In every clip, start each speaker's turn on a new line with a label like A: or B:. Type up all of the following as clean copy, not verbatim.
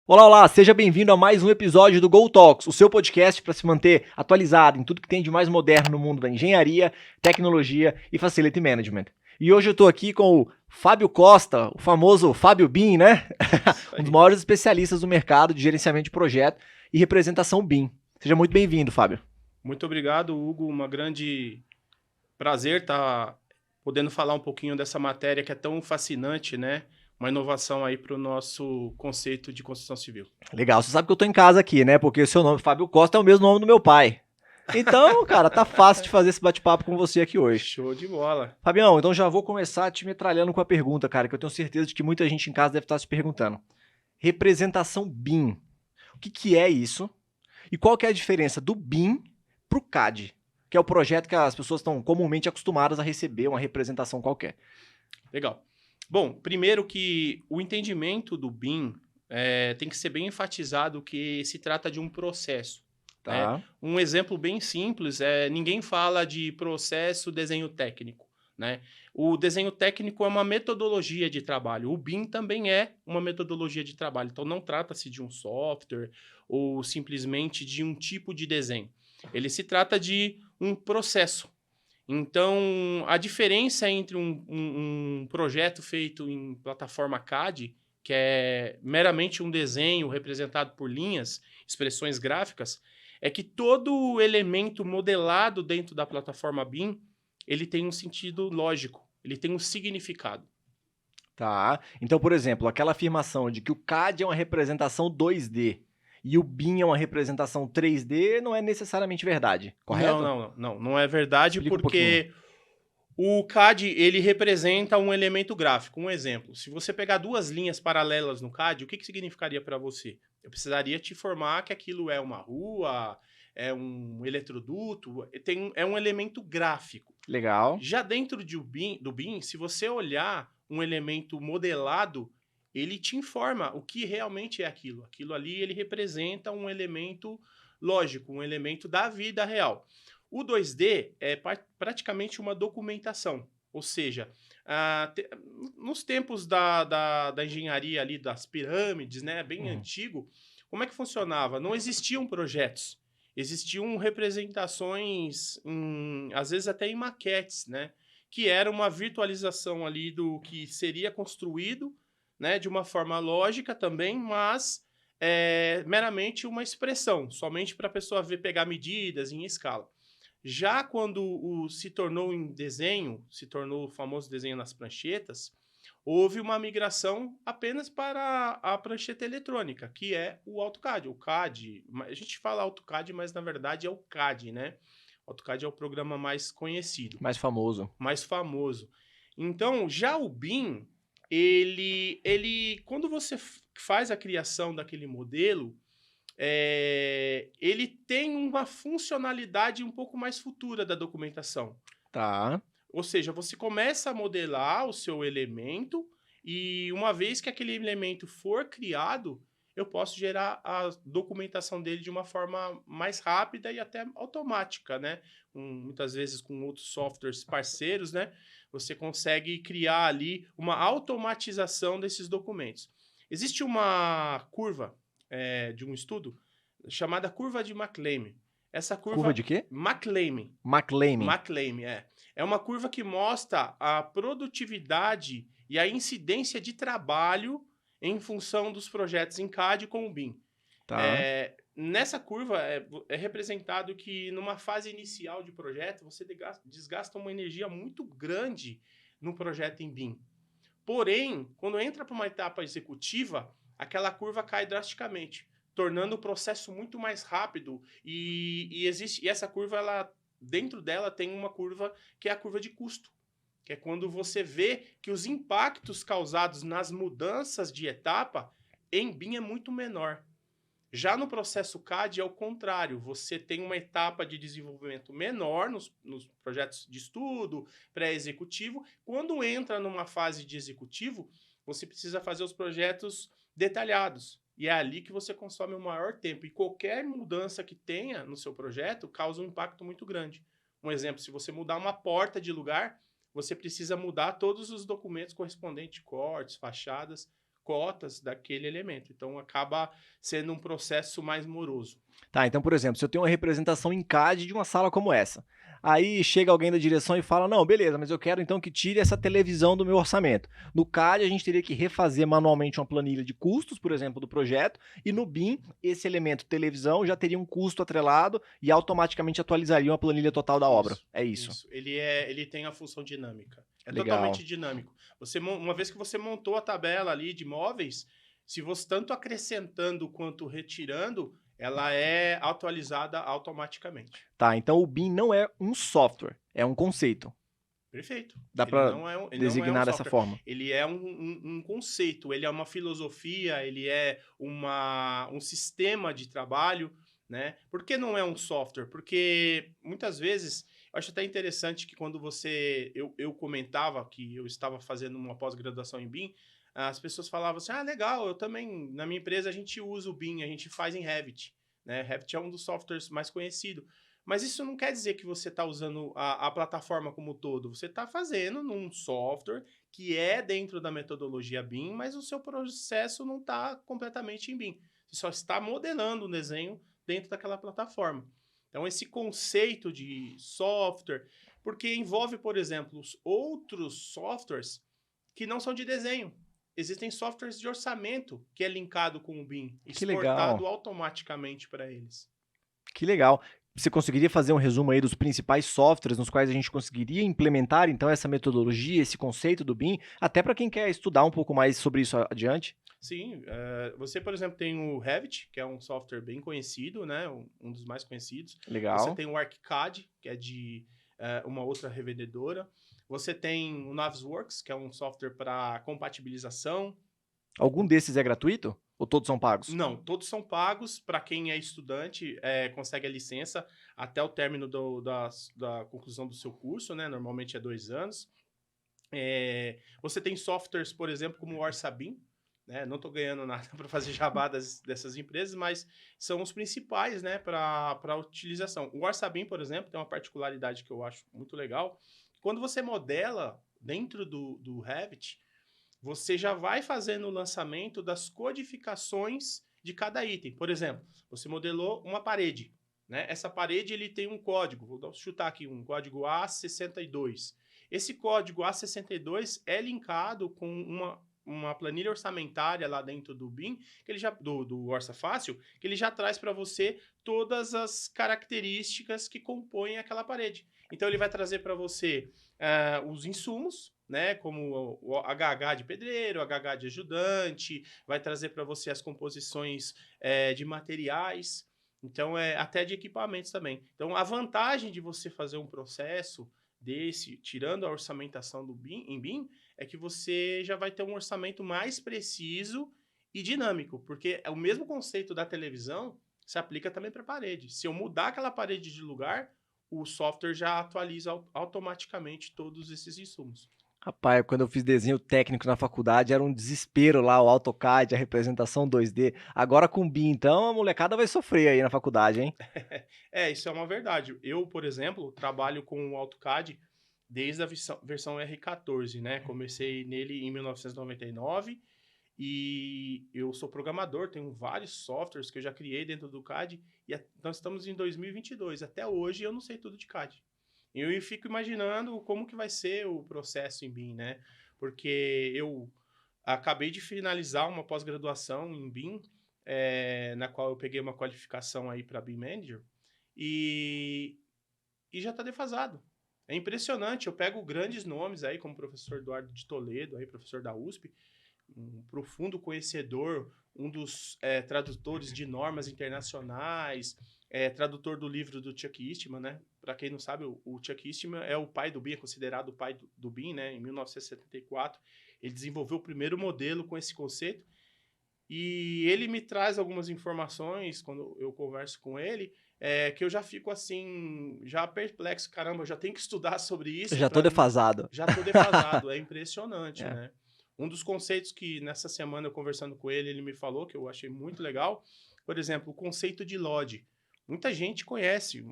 A: Olá, olá, seja bem-vindo a mais um episódio do Go Talks, o seu podcast para se manter atualizado em tudo que tem de mais moderno no mundo da engenharia, tecnologia e facility management. E hoje eu estou aqui com o Fábio Costa, o famoso Fábio BIM, né? Um dos maiores especialistas do mercado de gerenciamento de projeto e representação BIM. Seja muito bem-vindo, Fábio.
B: Muito obrigado, Hugo. Uma grande prazer estar podendo falar um pouquinho dessa matéria que é tão fascinante, né? Uma inovação aí para o nosso conceito de construção civil.
A: Legal, você sabe que eu tô em casa aqui, né? Porque o seu nome, Fábio Costa, é o mesmo nome do meu pai. Então, cara, tá fácil de fazer esse bate-papo com você aqui hoje.
B: Show de bola.
A: Fabião, então já vou começar te metralhando com a pergunta, cara, que eu tenho certeza de que muita gente em casa deve estar se perguntando. Representação BIM. O que é isso? E qual que é a diferença do BIM pro CAD? Que é o projeto que as pessoas estão comumente acostumadas a receber, uma representação qualquer.
B: Legal. Bom, primeiro que o entendimento do BIM tem que ser bem enfatizado que se trata de um processo.
A: Tá.
B: Né? Um exemplo bem simples é ninguém fala de processo desenho técnico. Né? O desenho técnico é uma metodologia de trabalho. O BIM também é uma metodologia de trabalho. Então não trata-se de um software ou simplesmente de um tipo de desenho. Ele se trata de um processo. Então, a diferença entre um projeto feito em plataforma CAD, que é meramente um desenho representado por linhas, expressões gráficas, é que todo elemento modelado dentro da plataforma BIM, ele tem um sentido lógico, ele tem um significado.
A: Tá. Então, por exemplo, aquela afirmação de que o CAD é uma representação 2D e o BIM é uma representação 3D não é necessariamente verdade, correto?
B: Não é verdade.
A: Explica
B: porque o CAD, ele representa um elemento gráfico. Um exemplo, se você pegar duas linhas paralelas no CAD, o que significaria para você? Eu precisaria te informar que aquilo é uma rua, é um eletroduto, é um elemento gráfico.
A: Legal.
B: Já dentro do BIM, se você olhar um elemento modelado, ele te informa o que realmente é aquilo. Aquilo ali, ele representa um elemento lógico, um elemento da vida real. O 2D é praticamente uma documentação, ou seja, nos tempos da engenharia ali, das pirâmides, né, bem antigo, como é que funcionava? Não existiam projetos, existiam representações, às vezes até em maquetes, né, que era uma virtualização ali do que seria construído, né, de uma forma lógica também, mas meramente uma expressão, somente para a pessoa pegar medidas em escala. Já quando se tornou em desenho, se tornou o famoso desenho nas pranchetas, houve uma migração apenas para a prancheta eletrônica, que é o AutoCAD. O CAD, a gente fala AutoCAD, mas na verdade é o CAD, né? O AutoCAD é o programa mais conhecido.
A: Mais famoso.
B: Mais famoso. Então, já o BIM, quando você faz a criação daquele modelo, ele tem uma funcionalidade um pouco mais futura da documentação.
A: Tá.
B: Ou seja, você começa a modelar o seu elemento e uma vez que aquele elemento for criado, eu posso gerar a documentação dele de uma forma mais rápida e até automática, né? Muitas vezes com outros softwares parceiros, né? Você consegue criar ali uma automatização desses documentos. Existe uma curva de um estudo chamada curva de McLean. Essa
A: Curva de quê?
B: McLean.
A: McLean.
B: É uma curva que mostra a produtividade e a incidência de trabalho em função dos projetos em CAD com o BIM.
A: Tá.
B: Nessa curva é representado que numa fase inicial de projeto você desgasta uma energia muito grande no projeto em BIM. Porém, quando entra para uma etapa executiva, aquela curva cai drasticamente, tornando o processo muito mais rápido e essa curva, dentro dela tem uma curva que é a curva de custo, que é quando você vê que os impactos causados nas mudanças de etapa em BIM é muito menor. Já no processo CAD é o contrário, você tem uma etapa de desenvolvimento menor nos projetos de estudo, pré-executivo. Quando entra numa fase de executivo, você precisa fazer os projetos detalhados. E é ali que você consome o maior tempo. E qualquer mudança que tenha no seu projeto causa um impacto muito grande. Um exemplo, se você mudar uma porta de lugar, você precisa mudar todos os documentos correspondentes, cortes, fachadas, cotas daquele elemento. Então, acaba sendo um processo mais moroso.
A: Tá, então, por exemplo, se eu tenho uma representação em CAD de uma sala como essa, aí chega alguém da direção e fala, não, beleza, mas eu quero então que tire essa televisão do meu orçamento. No CAD, a gente teria que refazer manualmente uma planilha de custos, por exemplo, do projeto, e no BIM, esse elemento televisão já teria um custo atrelado e automaticamente atualizaria uma planilha total da obra. É isso.
B: Isso. Ele tem a função dinâmica. É
A: Legal.
B: totalmente dinâmico. Uma vez que você montou a tabela ali de móveis, se você tanto acrescentando quanto retirando, ela é atualizada automaticamente.
A: Tá, então o BIM não é um software, é um conceito.
B: Perfeito.
A: Dá
B: Ele
A: para
B: não é um
A: designar dessa
B: software.
A: forma.
B: Ele é um conceito, ele é uma filosofia, ele é um sistema de trabalho, né? Por que não é um software? Porque muitas vezes, eu acho até interessante que quando eu comentava que eu estava fazendo uma pós-graduação em BIM, as pessoas falavam assim, legal, eu também, na minha empresa a gente usa o BIM, a gente faz em Revit, né? Revit é um dos softwares mais conhecidos. Mas isso não quer dizer que você está usando a plataforma como um todo. Você está fazendo num software que é dentro da metodologia BIM, mas o seu processo não está completamente em BIM. Você só está modelando um desenho dentro daquela plataforma. Então, esse conceito de software, porque envolve, por exemplo, os outros softwares que não são de desenho. Existem softwares de orçamento que é linkado com o BIM,
A: Que legal.
B: exportado automaticamente para eles.
A: Que legal. Você conseguiria fazer um resumo aí dos principais softwares nos quais a gente conseguiria implementar, então, essa metodologia, esse conceito do BIM, até para quem quer estudar um pouco mais sobre isso adiante?
B: Sim, você, por exemplo, tem o Revit, que é um software bem conhecido, né? Um dos mais conhecidos.
A: Legal.
B: Você tem o ArchiCAD, que é de uma outra revendedora. Você tem o Navisworks, que é um software para compatibilização.
A: Algum desses é gratuito? Ou todos são pagos?
B: Não, todos são pagos. Para quem é estudante, consegue a licença até o término da conclusão do seu curso, né? Normalmente é 2 anos. Você tem softwares, por exemplo, como o Orsabim, né? Não estou ganhando nada para fazer jabá dessas empresas, mas são os principais, né, para utilização. O Orsabim, por exemplo, tem uma particularidade que eu acho muito legal. Quando você modela dentro do Revit, você já vai fazendo o lançamento das codificações de cada item. Por exemplo, você modelou uma parede, né? Essa parede ele tem um código, vou chutar aqui um código A62. Esse código A62 é linkado com uma planilha orçamentária lá dentro do BIM, que ele já, do Orça Fácil, que ele já traz para você todas as características que compõem aquela parede. Então ele vai trazer para você os insumos, né, como o HH de pedreiro, HH de ajudante, vai trazer para você as composições de materiais, então até de equipamentos também. Então a vantagem de você fazer um processo desse, tirando a orçamentação do BIM, em BIM, é que você já vai ter um orçamento mais preciso e dinâmico, porque é o mesmo conceito da televisão se aplica também para a parede. Se eu mudar aquela parede de lugar, o software já atualiza automaticamente todos esses insumos.
A: Rapaz, quando eu fiz desenho técnico na faculdade, era um desespero lá, o AutoCAD, a representação 2D. Agora com o BIM, então, a molecada vai sofrer aí na faculdade, hein?
B: Isso é uma verdade. Eu, por exemplo, trabalho com o AutoCAD desde a versão R14, né? Comecei nele em 1999 e eu sou programador, tenho vários softwares que eu já criei dentro do CAD e nós estamos em 2022. Até hoje eu não sei tudo de CAD. Eu fico imaginando como que vai ser o processo em BIM, né? Porque eu acabei de finalizar uma pós-graduação em BIM, na qual eu peguei uma qualificação aí para BIM Manager, e já está defasado. É impressionante, eu pego grandes nomes aí, como o professor Eduardo de Toledo, aí, professor da USP, um profundo conhecedor, um dos tradutores de normas internacionais, tradutor do livro do Chuck Eastman, né? Para quem não sabe, o Chuck Eastman é o pai do BIM, é considerado o pai do BIM, né? Em 1974, ele desenvolveu o primeiro modelo com esse conceito e ele me traz algumas informações quando eu converso com ele, que eu já fico assim, já perplexo, caramba, eu já tenho que estudar sobre isso.
A: Já tô defasado.
B: Já tô defasado, é impressionante,
A: É.
B: né? Um dos conceitos que nessa semana eu conversando com ele, ele me falou, que eu achei muito legal, por exemplo, o conceito de LOD. Muita gente conhece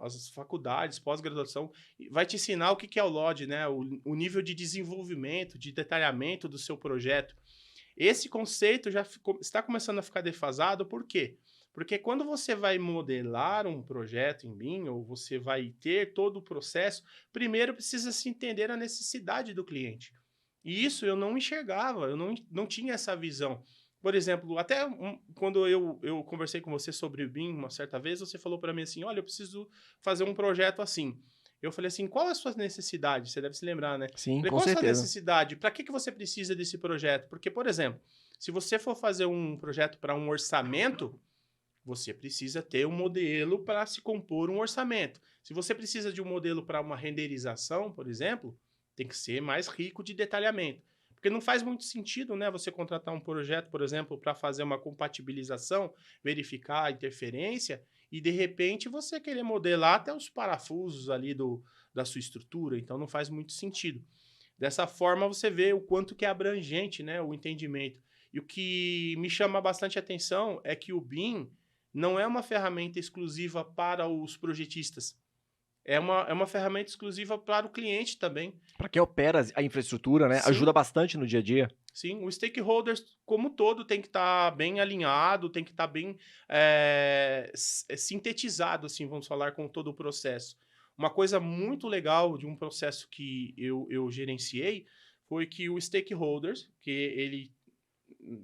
B: as faculdades, pós-graduação, vai te ensinar o que que é o LOD, né? O nível de desenvolvimento, de detalhamento do seu projeto. Esse conceito está começando a ficar defasado, por quê? Porque quando você vai modelar um projeto em BIM, ou você vai ter todo o processo, primeiro precisa se entender a necessidade do cliente. E isso eu não enxergava, eu não tinha essa visão. Por exemplo, quando eu conversei com você sobre o BIM uma certa vez, você falou para mim assim, olha, eu preciso fazer um projeto assim. Eu falei assim, qual é a sua necessidade? Você deve se lembrar, né?
A: Sim,
B: Falei,
A: com
B: qual é a sua
A: certeza.
B: necessidade? Para que você precisa desse projeto? Porque, por exemplo, se você for fazer um projeto para um orçamento, você precisa ter um modelo para se compor um orçamento. Se você precisa de um modelo para uma renderização, por exemplo, tem que ser mais rico de detalhamento. Porque não faz muito sentido, né, você contratar um projeto, por exemplo, para fazer uma compatibilização, verificar a interferência, e de repente você querer modelar até os parafusos ali da sua estrutura. Então não faz muito sentido. Dessa forma você vê o quanto que é abrangente, né, o entendimento. E o que me chama bastante atenção é que o BIM não é uma ferramenta exclusiva para os projetistas. É uma ferramenta exclusiva para o cliente também.
A: Para quem opera a infraestrutura, né? Ajuda
B: Sim,
A: bastante no dia a dia.
B: sim. O stakeholders, como um todo, tem que estar bem alinhado, tem que estar bem sintetizado, assim, vamos falar, com todo o processo. Uma coisa muito legal de um processo que eu gerenciei foi que o stakeholders, que ele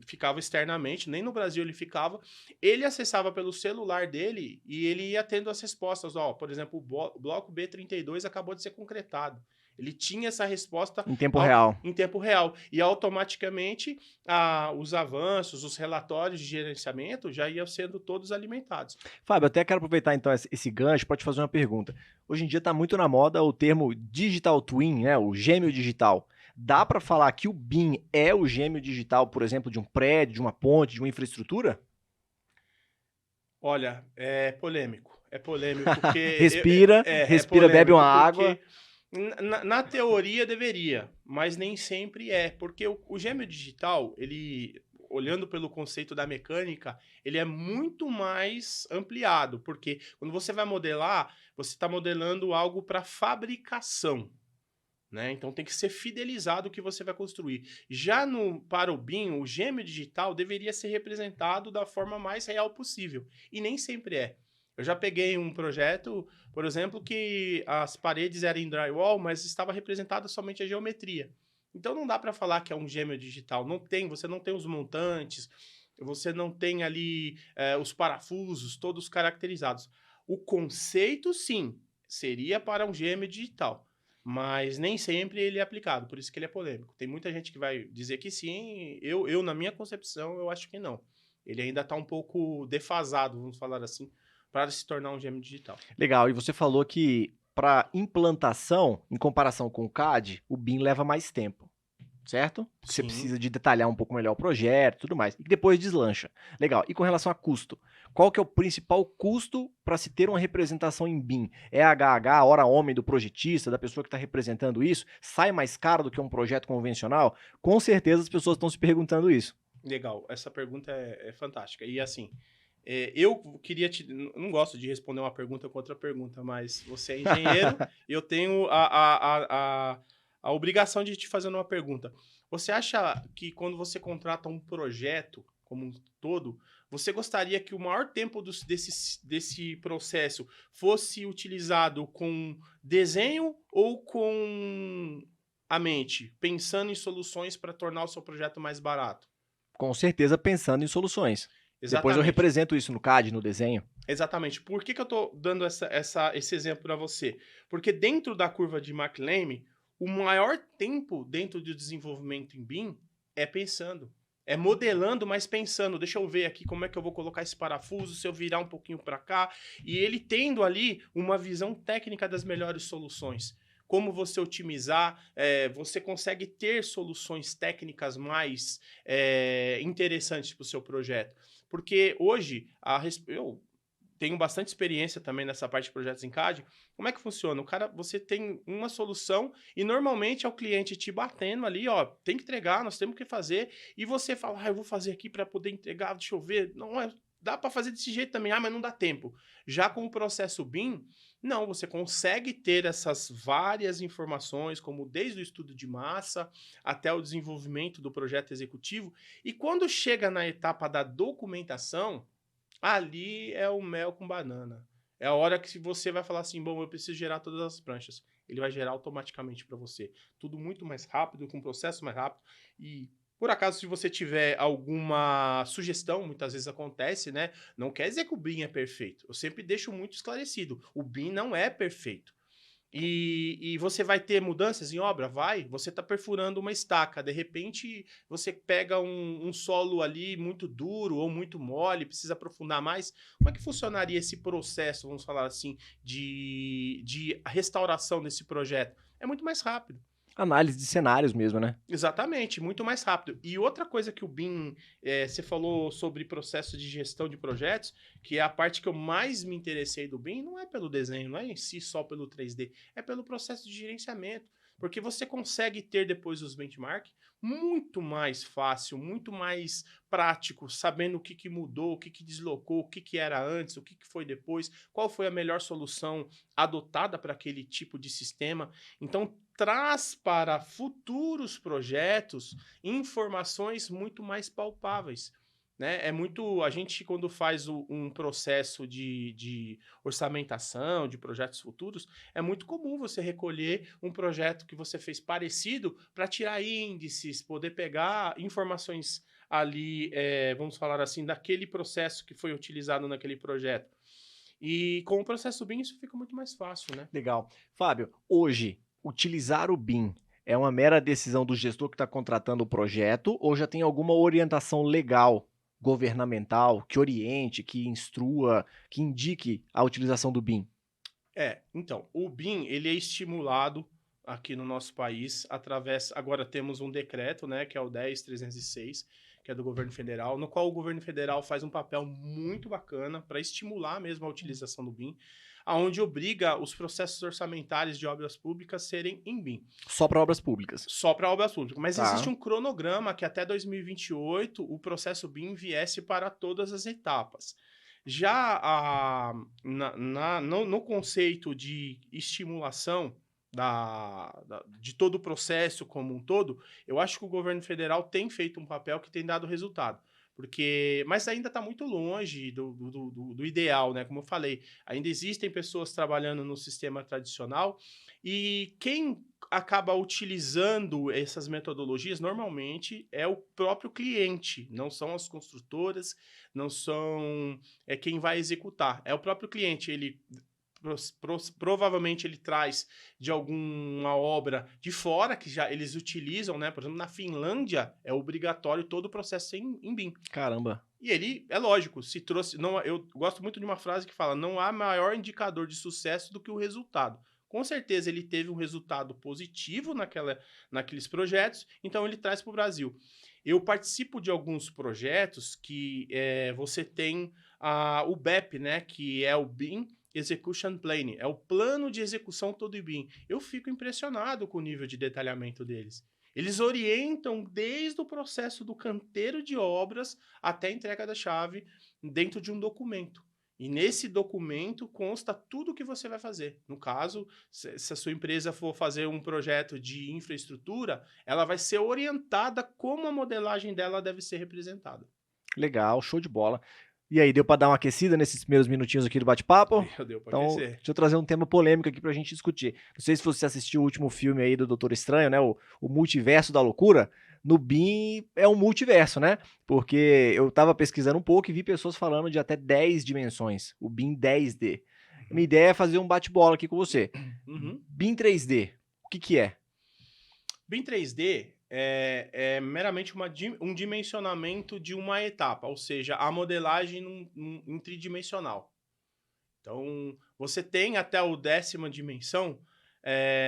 B: ficava externamente, nem no Brasil ele ficava, ele acessava pelo celular dele e ele ia tendo as respostas. Ó, por exemplo, o bloco B32 acabou de ser concretado. Ele tinha essa resposta
A: Em tempo real.
B: em tempo real. E automaticamente os avanços, os relatórios de gerenciamento já iam sendo todos alimentados.
A: Fábio, até quero aproveitar então esse gancho para te fazer uma pergunta. Hoje em dia está muito na moda o termo digital twin, né? O gêmeo digital. Dá para falar que o BIM é o gêmeo digital, por exemplo, de um prédio, de uma ponte, de uma infraestrutura?
B: Olha, é polêmico. É polêmico porque
A: Respira,
B: é
A: respira, bebe uma
B: polêmico
A: água.
B: porque na teoria deveria, mas nem sempre é, porque o gêmeo digital, ele, olhando pelo conceito da mecânica, ele é muito mais ampliado, porque quando você vai modelar, você está modelando algo para fabricação. Né? Então tem que ser fidelizado o que você vai construir. Já para o BIM, o gêmeo digital deveria ser representado da forma mais real possível. E nem sempre é. Eu já peguei um projeto, por exemplo, que as paredes eram em drywall, mas estava representada somente a geometria. Então não dá para falar que é um gêmeo digital. Não tem, você não tem os montantes, você não tem ali os parafusos todos caracterizados. O conceito, sim, seria para um gêmeo digital. Mas nem sempre ele é aplicado, por isso que ele é polêmico. Tem muita gente que vai dizer que sim, na minha concepção, eu acho que não. Ele ainda está um pouco defasado, vamos falar assim, para se tornar um gêmeo digital.
A: Legal, e você falou que para implantação, em comparação com o CAD, o BIM leva mais tempo, certo? Porque você
B: Sim.
A: precisa de detalhar um pouco melhor o projeto e tudo mais. E depois deslancha. Legal. E com relação a custo? Qual que é o principal custo para se ter uma representação em BIM? É HH, hora homem do projetista, da pessoa que está representando isso? Sai mais caro do que um projeto convencional? Com certeza as pessoas estão se perguntando isso.
B: Legal, essa pergunta é fantástica. E assim, eu queria não gosto de responder uma pergunta com outra pergunta, mas você é engenheiro, eu tenho a obrigação de te fazer uma pergunta. Você acha que quando você contrata um projeto como um todo, você gostaria que o maior tempo desse processo fosse utilizado com desenho ou com a mente, pensando em soluções para tornar o seu projeto mais barato?
A: Com certeza pensando em soluções. Depois eu
B: Exatamente.
A: represento isso no CAD, no desenho.
B: Exatamente. Por que eu estou dando esse exemplo para você? Porque dentro da curva de McLean, o maior tempo dentro do desenvolvimento em BIM é pensando. É modelando, mas pensando. Deixa eu ver aqui como é que eu vou colocar esse parafuso, se eu virar um pouquinho para cá. E ele tendo ali uma visão técnica das melhores soluções. Como você otimizar, você consegue ter soluções técnicas mais interessantes para o seu projeto. Porque hoje, eu tenho bastante experiência também nessa parte de projetos em CAD. Como é que funciona? Você tem uma solução e normalmente é o cliente te batendo ali, ó, tem que entregar, nós temos que fazer, e você fala, eu vou fazer aqui para poder entregar, deixa eu ver. dá para fazer desse jeito também, mas não dá tempo. Já com o processo BIM, não, você consegue ter essas várias informações, como desde o estudo de massa até o desenvolvimento do projeto executivo, e quando chega na etapa da documentação, ali é o mel com banana. É a hora que você vai falar assim, bom, eu preciso gerar todas as pranchas. Ele vai gerar automaticamente para você. Tudo muito mais rápido, com um processo mais rápido. E, por acaso, se você tiver alguma sugestão, muitas vezes acontece, né? Não quer dizer que o BIM é perfeito. Eu sempre deixo muito esclarecido. O BIM não é perfeito. E você vai ter mudanças em obra? Vai. Você está perfurando uma estaca. De repente, você pega um solo ali muito duro ou muito mole, precisa aprofundar mais. Como é que funcionaria esse processo, vamos falar assim, de restauração desse projeto? É muito mais rápido.
A: Análise de cenários mesmo, né?
B: Exatamente, muito mais rápido. E outra coisa que o BIM, você falou sobre processo de gestão de projetos, que é a parte que eu mais me interessei do BIM, não é pelo desenho, não é em si só pelo 3D, é pelo processo de gerenciamento. Porque você consegue ter depois os benchmark muito mais fácil, muito mais prático, sabendo o que mudou, o que deslocou, o que era antes, o que foi depois, qual foi a melhor solução adotada para aquele tipo de sistema. Então, traz para futuros projetos informações muito mais palpáveis. Né? É muito. A gente, quando faz um processo de orçamentação, de projetos futuros, é muito comum você recolher um projeto que você fez parecido para tirar índices, poder pegar informações ali, vamos falar assim, daquele processo que foi utilizado naquele projeto. E com o processo BIM isso fica muito mais fácil, né?
A: Legal. Fábio, hoje, utilizar o BIM é uma mera decisão do gestor que está contratando o projeto ou já tem alguma orientação legal, governamental, que oriente, que instrua, que indique a utilização do BIM?
B: Então, o BIM, ele é estimulado aqui no nosso país através, agora temos um decreto, né, que é o 10.306, que é do governo federal, no qual o governo federal faz um papel muito bacana para estimular mesmo a utilização do BIM, aonde obriga os processos orçamentários de obras públicas serem em BIM.
A: Só para obras públicas.
B: Só para obras públicas. Mas
A: Tá.
B: existe um cronograma que até 2028 o processo BIM viesse para todas as etapas. Já no conceito de estimulação de todo o processo como um todo, eu acho que o governo federal tem feito um papel que tem dado resultado. Mas ainda está muito longe do ideal, né? Como eu falei, ainda existem pessoas trabalhando no sistema tradicional e quem acaba utilizando essas metodologias normalmente é o próprio cliente, não são as construtoras, não são quem vai executar, é o próprio cliente. Ele provavelmente ele traz de alguma obra de fora que já eles utilizam, né? Por exemplo, na Finlândia é obrigatório todo o processo em BIM.
A: Caramba.
B: E ele, é lógico, se trouxe. Não, eu gosto muito de uma frase que fala: não há maior indicador de sucesso do que o resultado. Com certeza ele teve um resultado positivo naqueles projetos, então ele traz para o Brasil. Eu participo de alguns projetos que você tem o BEP, né? Que é o BIM Execution Planning, é o plano de execução todo em BIM. Eu fico impressionado com o nível de detalhamento deles. Eles orientam desde o processo do canteiro de obras até a entrega da chave dentro de um documento. E nesse documento consta tudo o que você vai fazer. No caso, se a sua empresa for fazer um projeto de infraestrutura, ela vai ser orientada como a modelagem dela deve ser representada.
A: Legal, show de bola. E aí, deu para dar uma aquecida nesses primeiros minutinhos aqui do bate-papo?
B: Deu para
A: Então,
B: aquecer.
A: deixa eu trazer um tema polêmico aqui pra gente discutir. Não sei se você assistiu o último filme aí do Doutor Estranho, né? O Multiverso da Loucura. No BIM é um multiverso, né? Porque eu tava pesquisando um pouco e vi pessoas falando de até 10 dimensões. O BIM 10D. Minha ideia é fazer um bate-bola aqui com você. BIM 3D, o que é?
B: BIM 3D é meramente um dimensionamento de uma etapa, ou seja, a modelagem em tridimensional. Então, você tem até a 10ª dimensão,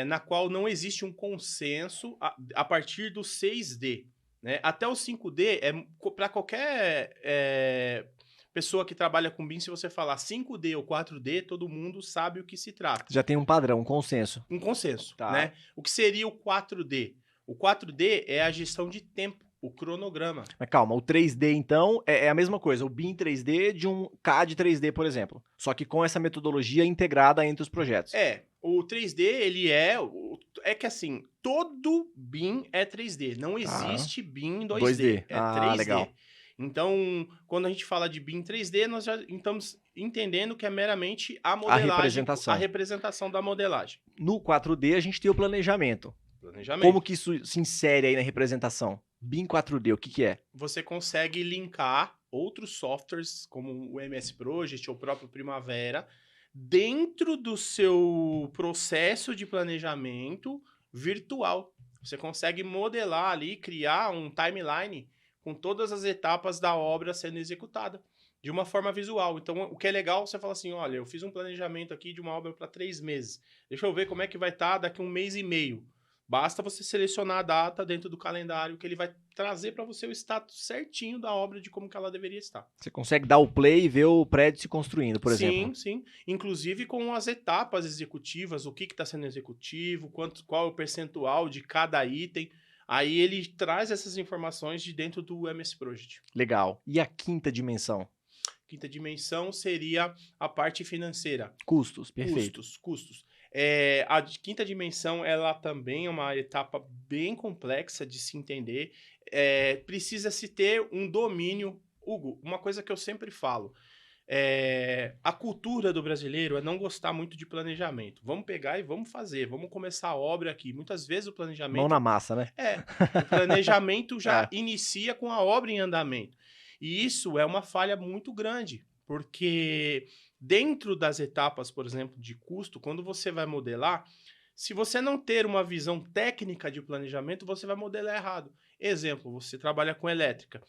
B: na qual não existe um consenso a partir do 6D. Né? Até o 5D, para qualquer pessoa que trabalha com BIM, se você falar 5D ou 4D, todo mundo sabe o que se trata.
A: Já tem um padrão, um consenso.
B: Um consenso,
A: Tá.
B: né? O que seria o 4D? O 4D é a gestão de tempo. o cronograma.
A: Mas calma, o 3D então é a mesma coisa, o BIM 3D de um CAD 3D, por exemplo. Só que com essa metodologia integrada entre os projetos.
B: O 3D, ele é que assim, todo BIM é 3D. Não existe BIM em 2D.
A: 2D.
B: É 3D.
A: Legal.
B: Então, quando a gente fala de BIM 3D, nós já estamos entendendo que é meramente a modelagem, a representação da modelagem.
A: No 4D, a gente tem o planejamento.
B: Planejamento.
A: Como que isso se insere aí na representação? BIM 4D, o que é?
B: Você consegue linkar outros softwares, como o MS Project ou o próprio Primavera, dentro do seu processo de planejamento virtual. Você consegue modelar ali, criar um timeline com todas as etapas da obra sendo executada, de uma forma visual. Então, o que é legal, você fala assim, olha, eu fiz um planejamento aqui de uma obra para 3 meses. Deixa eu ver como é que vai estar daqui 1 mês e meio. Basta você selecionar a data dentro do calendário que ele vai trazer para você o status certinho da obra de como que ela deveria estar.
A: Você consegue dar o play e ver o prédio se construindo, por exemplo.
B: Sim. Inclusive com as etapas executivas, o que está sendo executivo, qual é o percentual de cada item. Aí ele traz essas informações de dentro do MS Project.
A: Legal. E a quinta dimensão?
B: Quinta dimensão seria a parte financeira.
A: Custos, perfeito.
B: Custos. A quinta dimensão, ela também é uma etapa bem complexa de se entender. Precisa-se ter um domínio. Hugo, uma coisa que eu sempre falo, a cultura do brasileiro é não gostar muito de planejamento. Vamos pegar e vamos fazer, vamos começar a obra aqui. Muitas vezes o planejamento...
A: Mão na massa, né?
B: O planejamento já inicia com a obra em andamento. E isso é uma falha muito grande, porque dentro das etapas, por exemplo, de custo, quando você vai modelar, se você não ter uma visão técnica de planejamento, você vai modelar errado. Exemplo, você trabalha com elétrica.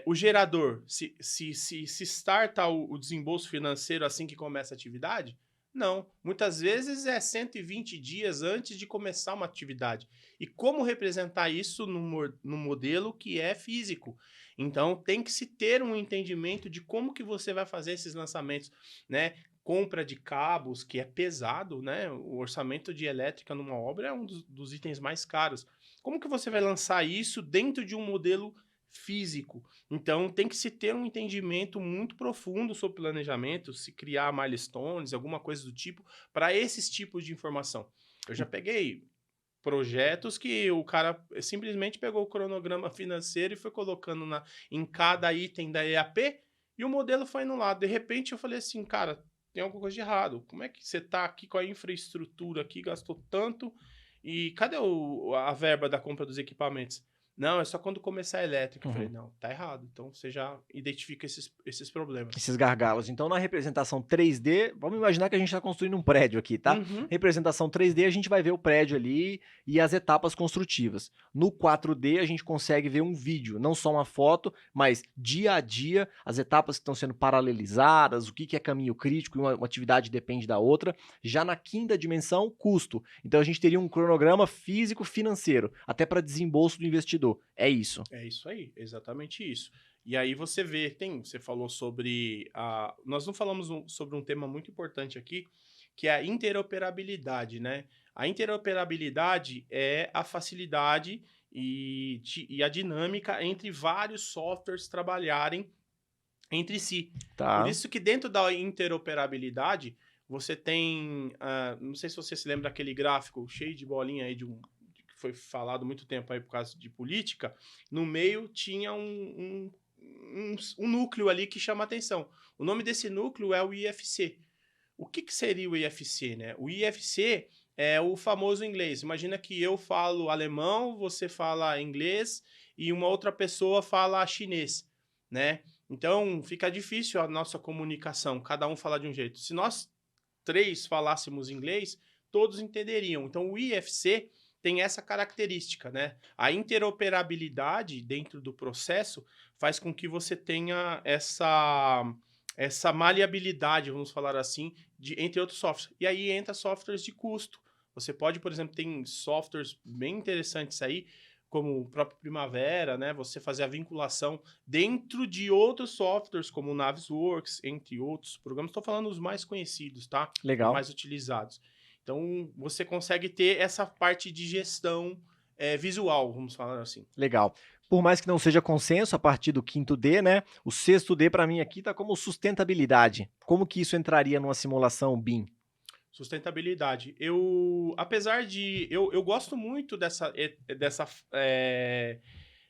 B: O gerador, se starta o desembolso financeiro assim que começa a atividade? Não. Muitas vezes é 120 dias antes de começar uma atividade. E como representar isso no modelo que é físico? Então, tem que se ter um entendimento de como que você vai fazer esses lançamentos, né? Compra de cabos, que é pesado, né? O orçamento de elétrica numa obra é um dos itens mais caros. Como que você vai lançar isso dentro de um modelo físico? Então, tem que se ter um entendimento muito profundo sobre planejamento, se criar milestones, alguma coisa do tipo, para esses tipos de informação. Eu já peguei projetos que o cara simplesmente pegou o cronograma financeiro e foi colocando em cada item da EAP e o modelo foi anulado. De repente, eu falei assim, cara, tem alguma coisa de errado. Como é que você está aqui com a infraestrutura aqui, gastou tanto e cadê a verba da compra dos equipamentos? Não, é só quando começar a elétrica. Eu falei, não, tá errado. Então, você já identifica esses problemas.
A: Esses gargalos. Então, na representação 3D, vamos imaginar que a gente está construindo um prédio aqui, tá? Representação 3D, a gente vai ver o prédio ali e as etapas construtivas. No 4D, a gente consegue ver um vídeo, não só uma foto, mas dia a dia, as etapas que estão sendo paralelizadas, o que é caminho crítico, uma atividade depende da outra. Já na quinta dimensão, custo. Então, a gente teria um cronograma físico-financeiro, até para desembolso do investidor. É isso.
B: É isso aí, exatamente isso. E aí você vê, você falou sobre nós não falamos sobre um tema muito importante aqui, que é a interoperabilidade, né? A interoperabilidade é a facilidade e a dinâmica entre vários softwares trabalharem entre si.
A: Tá.
B: Por isso que dentro da interoperabilidade, você tem, não sei se você se lembra daquele gráfico cheio de bolinha aí que foi falado muito tempo aí por causa de política, no meio tinha um núcleo ali que chama atenção. O nome desse núcleo é o IFC. O que seria o IFC, né? O IFC é o famoso inglês. Imagina que eu falo alemão, você fala inglês e uma outra pessoa fala chinês, né? Então, fica difícil a nossa comunicação, cada um fala de um jeito. Se nós 3 falássemos inglês, todos entenderiam. Então, o IFC tem essa característica, né? A interoperabilidade dentro do processo faz com que você tenha essa maleabilidade, vamos falar assim, entre outros softwares. E aí entra softwares de custo. Você pode, por exemplo, tem softwares bem interessantes aí, como o próprio Primavera, né? Você fazer a vinculação dentro de outros softwares, como o Navisworks, entre outros programas. Estou falando os mais conhecidos, tá?
A: Legal.
B: Os mais utilizados. Então, você consegue ter essa parte de gestão visual, vamos falar assim.
A: Legal. Por mais que não seja consenso a partir do quinto D, né? O sexto D para mim aqui tá como sustentabilidade. Como que isso entraria numa simulação BIM?
B: Sustentabilidade. Apesar de, eu gosto muito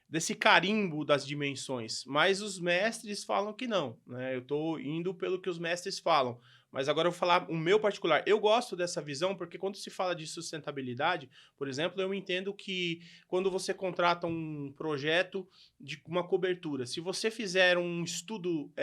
B: desse carimbo das dimensões, mas os mestres falam que não, né? Eu estou indo pelo que os mestres falam, mas agora eu vou falar o meu particular. Eu gosto dessa visão porque quando se fala de sustentabilidade, por exemplo, eu entendo que quando você contrata um projeto de uma cobertura, se você fizer um estudo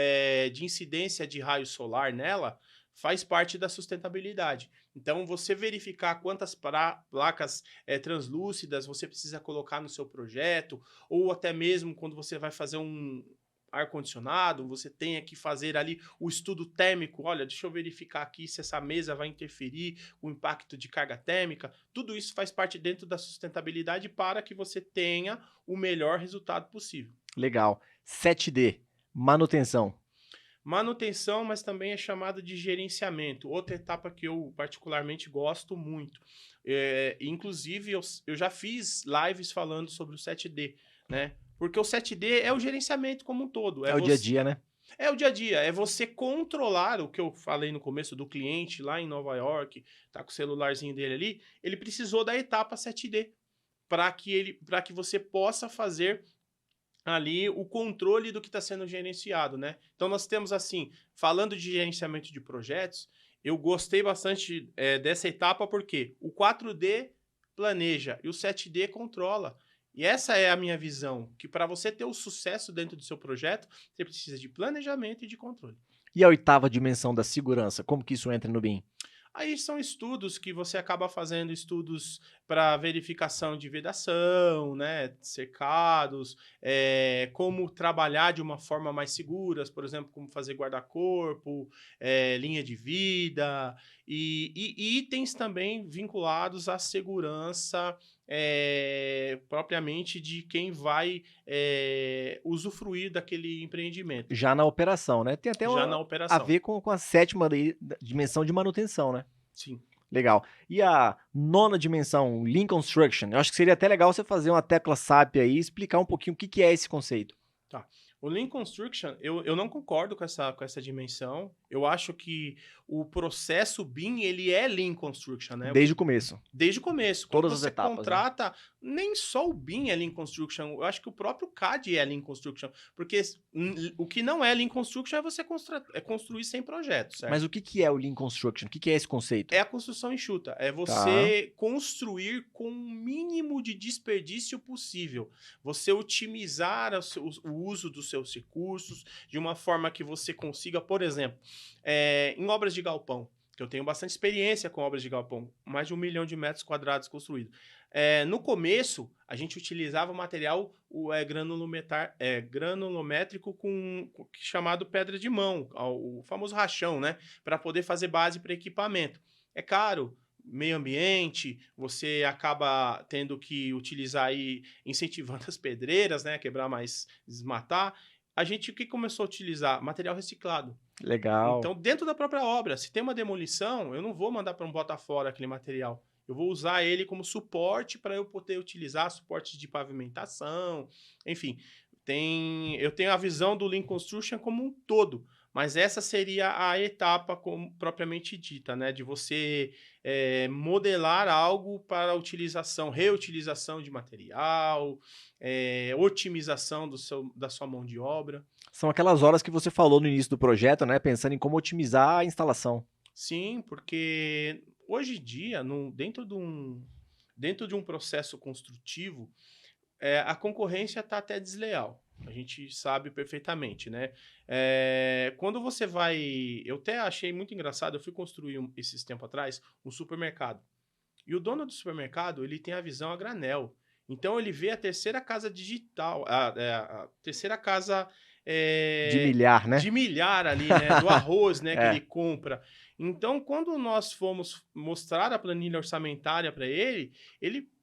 B: de incidência de raio solar nela, faz parte da sustentabilidade. Então, você verificar quantas placas translúcidas você precisa colocar no seu projeto, ou até mesmo quando você vai fazer um ar-condicionado, você tenha que fazer ali o estudo térmico. Olha, deixa eu verificar aqui se essa mesa vai interferir com o impacto de carga térmica. Tudo isso faz parte dentro da sustentabilidade para que você tenha o melhor resultado possível.
A: Legal. 7D, manutenção.
B: Manutenção, mas também é chamado de gerenciamento. Outra etapa que eu particularmente gosto muito. Inclusive, eu já fiz lives falando sobre o 7D, né? Porque o 7D é o gerenciamento como um todo.
A: É o dia a dia, né?
B: É o dia a dia, é você controlar o que eu falei no começo do cliente lá em Nova York, tá com o celularzinho dele ali, ele precisou da etapa 7D para que você possa fazer ali o controle do que está sendo gerenciado, né? Então nós temos assim, falando de gerenciamento de projetos, eu gostei bastante dessa etapa porque o 4D planeja e o 7D controla. E essa é a minha visão, que para você ter o sucesso dentro do seu projeto, você precisa de planejamento e de controle.
A: E a oitava dimensão da segurança, como que isso entra no BIM?
B: Aí são estudos que você acaba fazendo estudos para verificação de vedação, né, cercados, como trabalhar de uma forma mais segura, por exemplo, como fazer guarda-corpo, linha de vida, e itens também vinculados à segurança propriamente de quem vai usufruir daquele empreendimento,
A: Já na operação, né? Tem até
B: já na
A: a
B: operação.
A: ver com a sétima dimensão de manutenção, né?
B: Sim.
A: Legal. E a nona dimensão, Lean Construction? Eu acho que seria até legal você fazer uma tecla SAP aí e explicar um pouquinho o que que é esse conceito.
B: Tá. O Lean Construction, eu não concordo com essa dimensão. Eu acho que o processo BIM, ele é Lean Construction, né?
A: Desde o começo.
B: Desde o começo. Quando
A: Todas as
B: você
A: etapas, né?
B: contrata, nem só o BIM é Lean Construction, eu acho que o próprio CAD é Lean Construction. Porque o que não é Lean Construction é você construir sem projeto, certo?
A: Mas o que que é o Lean Construction? O que que é esse conceito?
B: É a construção enxuta. É
A: Tá.
B: você construir com o mínimo de desperdício possível. Você otimizar o uso dos seus recursos de uma forma que você consiga, por exemplo, em obras de galpão, que eu tenho bastante experiência com obras de galpão, mais de 1 milhão de metros quadrados construídos. No começo, a gente utilizava o material granulométrico chamado pedra de mão, o famoso rachão, né? Para poder fazer base para equipamento. É caro, meio ambiente, você acaba tendo que utilizar aí, incentivando as pedreiras, né? Quebrar mais, desmatar. A gente, o que começou a utilizar? Material reciclado.
A: Legal.
B: Então, dentro da própria obra, se tem uma demolição, eu não vou mandar para um bota fora aquele material. Eu vou usar ele como suporte para eu poder utilizar suporte de pavimentação, enfim. Eu tenho a visão do Lean Construction como um todo, mas essa seria a etapa propriamente dita, né? De você modelar algo para utilização, reutilização de material, otimização da sua mão de obra.
A: São aquelas horas que você falou no início do projeto, né? Pensando em como otimizar a instalação.
B: Sim, porque hoje em dia, dentro de um processo construtivo, a concorrência está até desleal. A gente sabe perfeitamente, né? Quando você vai... Eu até achei muito engraçado, eu fui construir esses tempos atrás um supermercado. E o dono do supermercado, ele tem a visão a granel. Então, ele vê a terceira casa digital, a terceira casa...
A: De milhar, né?
B: De milhar ali, né? Do arroz, né? Que
A: É.
B: ele compra. Então, quando nós fomos mostrar a planilha orçamentária para ele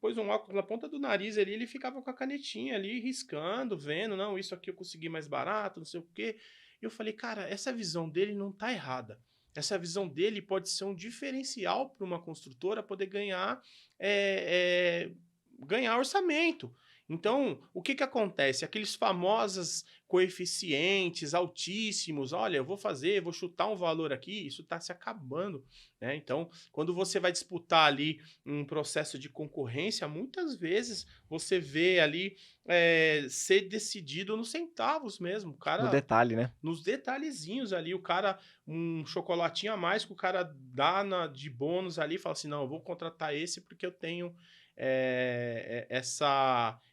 B: pôs um óculos na ponta do nariz ali, ele ficava com a canetinha ali, riscando, vendo, não, isso aqui eu consegui mais barato, não sei o quê. E eu falei, cara, essa visão dele não tá errada. Essa visão dele pode ser um diferencial para uma construtora poder ganhar orçamento. Então, o que que acontece? Aqueles famosos coeficientes altíssimos, olha, eu vou chutar um valor aqui, isso está se acabando, né? Então, quando você vai disputar ali um processo de concorrência, muitas vezes você vê ali ser decidido nos centavos mesmo. O
A: No
B: cara
A: detalhe, né?
B: nos detalhezinhos ali, o cara, um chocolatinho a mais que o cara dá de bônus ali, fala assim, não, eu vou contratar esse porque eu tenho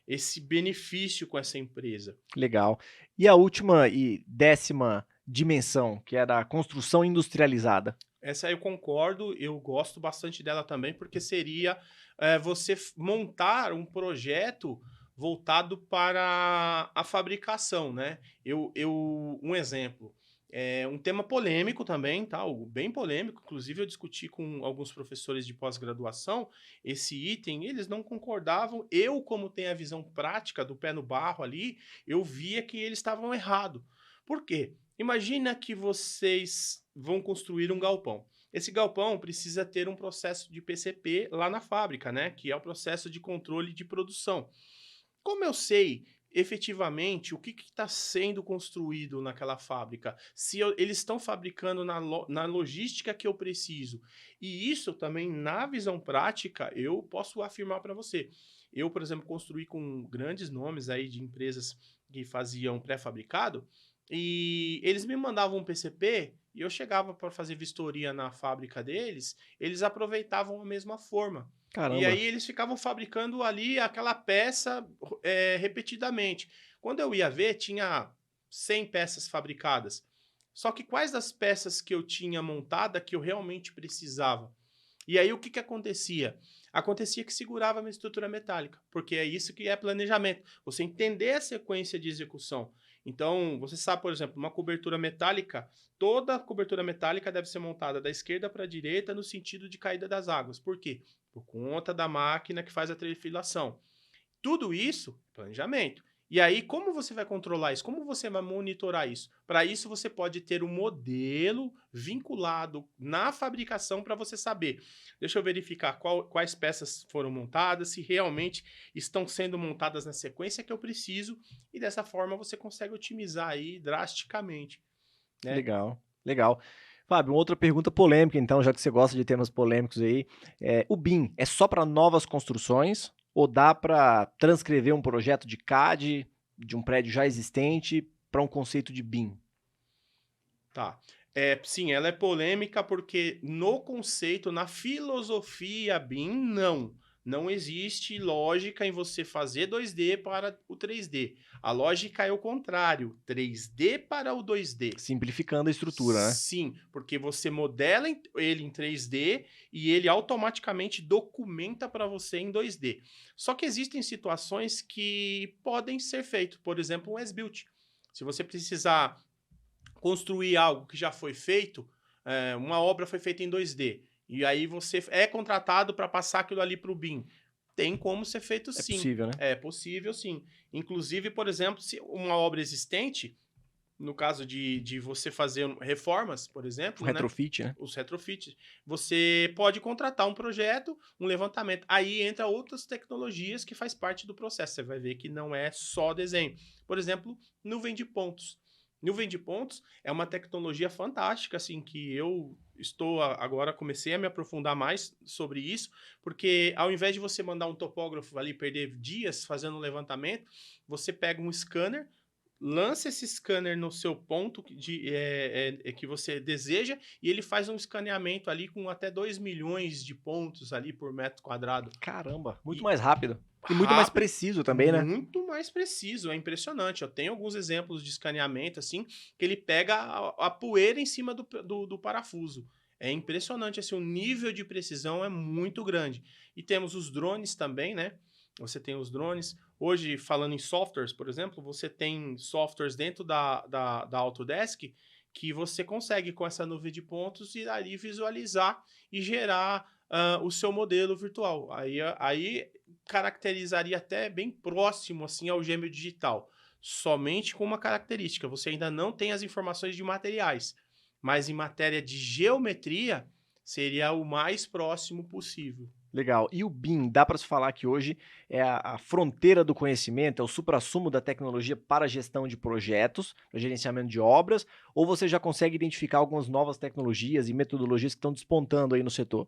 B: esse benefício com essa empresa.
A: Legal. E a última e 10ª dimensão, que é da construção industrializada.
B: Essa eu concordo, eu gosto bastante dela também, porque seria você montar um projeto voltado para a fabricação, né? Um exemplo, um tema polêmico também, tá? Bem polêmico, inclusive eu discuti com alguns professores de pós-graduação esse item, eles não concordavam. Eu, como tenho a visão prática do pé no barro ali, eu via que eles estavam errados. Por quê? Imagina que vocês vão construir um galpão. Esse galpão precisa ter um processo de PCP lá na fábrica, né? Que é o processo de controle de produção. Como eu sei efetivamente o que está sendo construído naquela fábrica, se eles estão fabricando na logística que eu preciso, e isso também na visão prática, eu posso afirmar para você. Eu, por exemplo, construí com grandes nomes aí de empresas que faziam pré-fabricado, e eles me mandavam um PCP e eu chegava para fazer vistoria na fábrica deles, eles aproveitavam a mesma forma. E aí
A: Caramba.
B: eles ficavam fabricando ali aquela peça repetidamente. Quando eu ia ver, tinha 100 peças fabricadas. Só que quais das peças que eu tinha montada que eu realmente precisava? E aí o que que acontecia? Acontecia que segurava a minha estrutura metálica, porque é isso que é planejamento. Você entender a sequência de execução. Então, você sabe, por exemplo, uma cobertura metálica, toda cobertura metálica deve ser montada da esquerda para a direita no sentido de caída das águas. Por quê? Por conta da máquina que faz a trefilação. Tudo isso, planejamento. E aí, como você vai controlar isso? Como você vai monitorar isso? Para isso, você pode ter um modelo vinculado na fabricação para você saber. Deixa eu verificar quais peças foram montadas, se realmente estão sendo montadas na sequência que eu preciso, e dessa forma você consegue otimizar aí drasticamente, né?
A: Legal, legal. Fábio, uma outra pergunta polêmica, então, já que você gosta de temas polêmicos aí. O BIM é só para novas construções ou dá para transcrever um projeto de CAD de um prédio já existente para um conceito de BIM?
B: Tá. Sim, ela é polêmica porque no conceito, na filosofia BIM, não. Não existe lógica em você fazer 2D para o 3D. A lógica é o contrário, 3D para o 2D.
A: Simplificando a estrutura, né?
B: Sim, porque você modela ele em 3D e ele automaticamente documenta para você em 2D. Só que existem situações que podem ser feitas, por exemplo, um as-built. Se você precisar construir algo que já foi feito, uma obra foi feita em 2D, e aí você é contratado para passar aquilo ali para o BIM. Tem como ser feito
A: É
B: sim.
A: possível, né?
B: É possível sim. Inclusive, por exemplo, se uma obra existente, no caso de você fazer reformas, por
A: O
B: exemplo, né?
A: retrofit, né?
B: Os retrofits, você pode contratar um projeto, um levantamento. Aí entra outras tecnologias que faz parte do processo. Você vai ver que não é só desenho. Por exemplo, nuvem de pontos. Nuvem de pontos é uma tecnologia fantástica, assim, que eu estou agora, comecei a me aprofundar mais sobre isso, porque ao invés de você mandar um topógrafo ali perder dias fazendo um levantamento, você pega um scanner, lança esse scanner no seu ponto que você deseja e ele faz um escaneamento ali com até 2 milhões de pontos ali por metro quadrado.
A: Caramba, muito
B: E
A: mais rápido. E muito mais
B: rápido,
A: preciso também, né?
B: muito mais preciso, é impressionante. Eu tenho alguns exemplos de escaneamento assim, que ele pega a poeira em cima do parafuso. É impressionante, assim, o nível de precisão é muito grande. E temos os drones também, né? Você tem os drones. Hoje, falando em softwares, por exemplo, você tem softwares dentro da Autodesk que você consegue, com essa nuvem de pontos, ir ali visualizar e gerar o seu modelo virtual. Aí caracterizaria até bem próximo assim ao gêmeo digital, somente com uma característica, você ainda não tem as informações de materiais, mas em matéria de geometria seria o mais próximo possível.
A: Legal. E o BIM, dá para se falar que hoje é a fronteira do conhecimento, é o suprassumo da tecnologia para a gestão de projetos, para gerenciamento de obras, ou você já consegue identificar algumas novas tecnologias e metodologias que estão despontando aí no setor?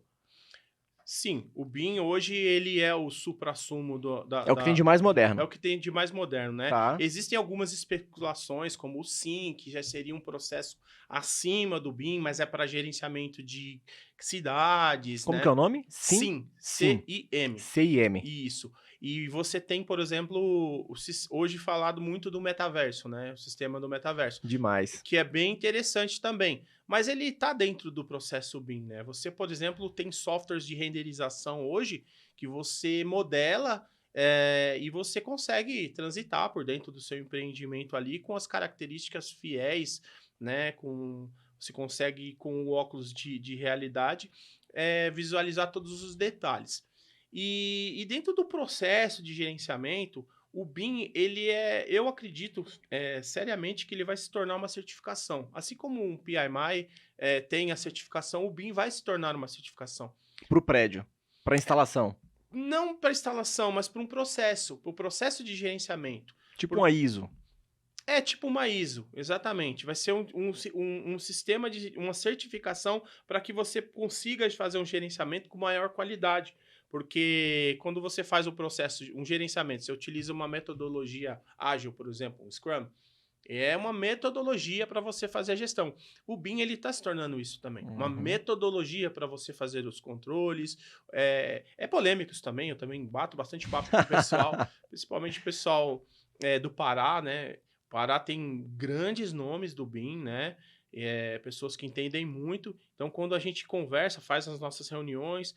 B: Sim, o BIM hoje ele é o suprassumo
A: É o que tem de mais
B: é
A: moderno.
B: o que tem de mais moderno, né?
A: Tá.
B: Existem algumas especulações, como o SIM, que já seria um processo acima do BIM, mas é para gerenciamento de cidades,
A: Como que é o
B: né?
A: nome? Sim?
B: SIM,
A: Sim.
B: CIM.
A: CIM.
B: Isso. E você tem, por exemplo, hoje falado muito do metaverso, né? O sistema do metaverso,
A: Demais.
B: que é bem interessante também. Mas ele está dentro do processo BIM, né? Você, por exemplo, tem softwares de renderização hoje que você modela e você consegue transitar por dentro do seu empreendimento ali com as características fiéis, né? Você consegue, com o óculos de realidade, visualizar todos os detalhes. E dentro do processo de gerenciamento, o BIM, eu acredito seriamente que ele vai se tornar uma certificação. Assim como um PMI tem a certificação, o BIM vai se tornar uma certificação.
A: Para o prédio, para instalação.
B: Não para instalação, mas para o processo de gerenciamento.
A: Tipo
B: Por-
A: uma ISO.
B: É tipo uma ISO, exatamente. Vai ser um sistema de uma certificação para que você consiga fazer um gerenciamento com maior qualidade. Porque quando você faz o processo, um gerenciamento, você utiliza uma metodologia ágil, por exemplo, um Scrum, é uma metodologia para você fazer a gestão. O BIM ele está se tornando isso também. Uma
A: Uhum.
B: metodologia para você fazer os controles. É polêmico isso também, eu também bato bastante papo com o pessoal, principalmente o pessoal do Pará, né? O Pará tem grandes nomes do BIM, né? Pessoas que entendem muito. Então, quando a gente conversa, faz as nossas reuniões,